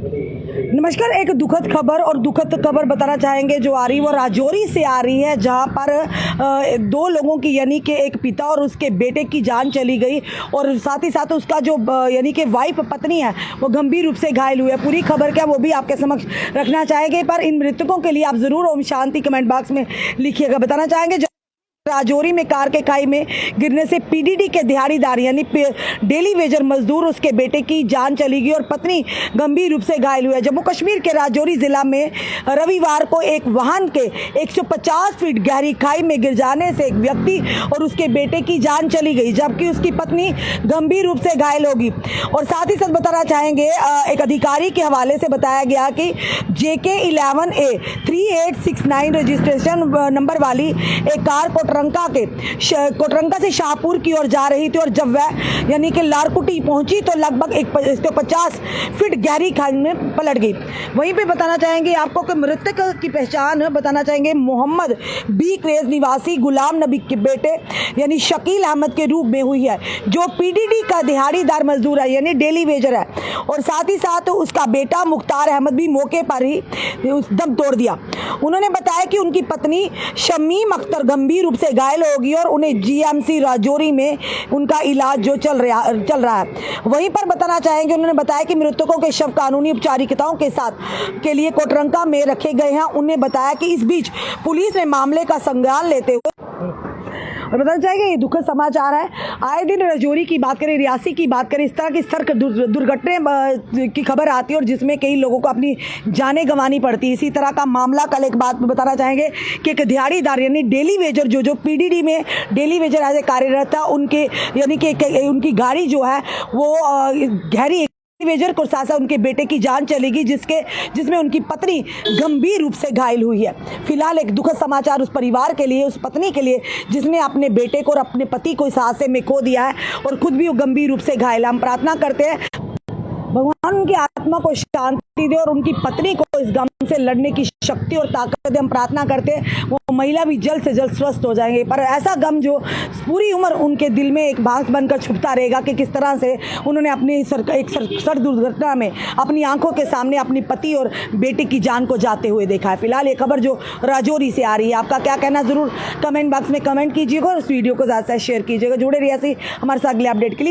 नमस्कार। एक दुखद खबर बताना चाहेंगे जो आ रही वो राजौरी से आ रही है, जहां पर दो लोगों की यानी कि एक पिता और उसके बेटे की जान चली गई और साथ ही साथ उसका जो यानी कि वाइफ पत्नी है वो गंभीर रूप से घायल हुई है। पूरी खबर क्या वो भी आपके समक्ष रखना चाहेंगे, पर इन मृतकों के लिए आप ज़रूर ओम शांति कमेंट बॉक्स में लिखिएगा। बताना चाहेंगे राजौरी में कार के खाई में गिरने से पीडीडी के दिहाड़ीदार यानी डेली वेजर मजदूर उसके बेटे की जान चली गई और पत्नी गंभीर रूप से घायल हुई है। जम्मू कश्मीर के राजौरी जिला में रविवार को एक वाहन के 150 फीट गहरी खाई में गिर जाने से एक व्यक्ति और उसके बेटे की जान चली गई, जबकि उसकी पत्नी गंभीर रूप से घायल होगी। और साथ ही साथ बताना चाहेंगे एक अधिकारी के हवाले से बताया गया कि JK 11A 3869 रजिस्ट्रेशन नंबर वाली एक कार कोटरंका से शाहपुर की ओर जा रही थी और जब वह यानी कि लारकुटी पहुंची तो लगभग 150 फीट गहरी खाई में पलट गई। वहीं पे बताना चाहेंगे आपको कि मृतक की पहचान बताना चाहेंगे मोहम्मद बी क्रेज निवासी गुलाम नबी के बेटे यानी शकील अहमद के रूप में हुई है, जो पीडीडी का दिहाड़ीदार मजदूर है यानी डेली वेजर है। और साथ ही साथ उसका बेटा मुख्तार अहमद भी मौके पर ही दम तोड़ दिया। उन्होंने बताया कि उनकी पत्नी शमीम अख्तर गंभीर रूप से घायल होगी और उन्हें GMC राजौरी में उनका इलाज जो चल रहा है। वहीं पर बताना चाहेंगे उन्होंने बताया कि मृतकों के शव कानूनी औपचारिकताओं के साथ के लिए कोटरंका में रखे गए हैं। उन्हें बताया कि इस बीच पुलिस ने मामले का संज्ञान लेते हुए और बताना चाहेंगे ये दुखद समाचार है। आए दिन राजौरी की बात करें, रियासी की बात करें, इस तरह की सड़क दुर्घटना की खबर आती है और जिसमें कई लोगों को अपनी जानें गंवानी पड़ती है। इसी तरह का मामला कल एक बात बताना चाहेंगे कि एक दिहाड़ीदार यानी डेली वेजर जो पीडीडी में डेली वेजर एज ए कार्यरत था, उनके यानी कि उनकी गाड़ी जो है वो गहरी वेजर को साथ उनके बेटे की जान चलेगी, जिसमें उनकी पत्नी गंभीर रूप से घायल हुई है। फिलहाल एक दुखद समाचार उस परिवार के लिए, उस पत्नी के लिए जिसने अपने बेटे को और अपने पति को इस हादसे में खो दिया है और खुद भी वो गंभीर रूप से घायल। हम प्रार्थना करते हैं भगवान उनकी आत्मा को शांति दे और उनकी पत्नी को इस गम से लड़ने की शक्ति और ताकत दे। हम प्रार्थना करते हैं वो महिला भी जल्द से जल्द स्वस्थ हो जाएंगे, पर ऐसा गम जो पूरी उम्र उनके दिल में एक भाग बनकर छुपता रहेगा कि किस तरह से उन्होंने अपनी एक सड़क दुर्घटना में अपनी आंखों के सामने अपनी पति और बेटे की जान को जाते हुए देखा है। फिलहाल ये खबर जो राजौरी से आ रही है, आपका क्या कहना जरूर कमेंट बॉक्स में कमेंट कीजिएगा और इस वीडियो को ज़्यादा से शेयर कीजिएगा। जुड़े रहिए हमारे साथ अगले अपडेट के लिए।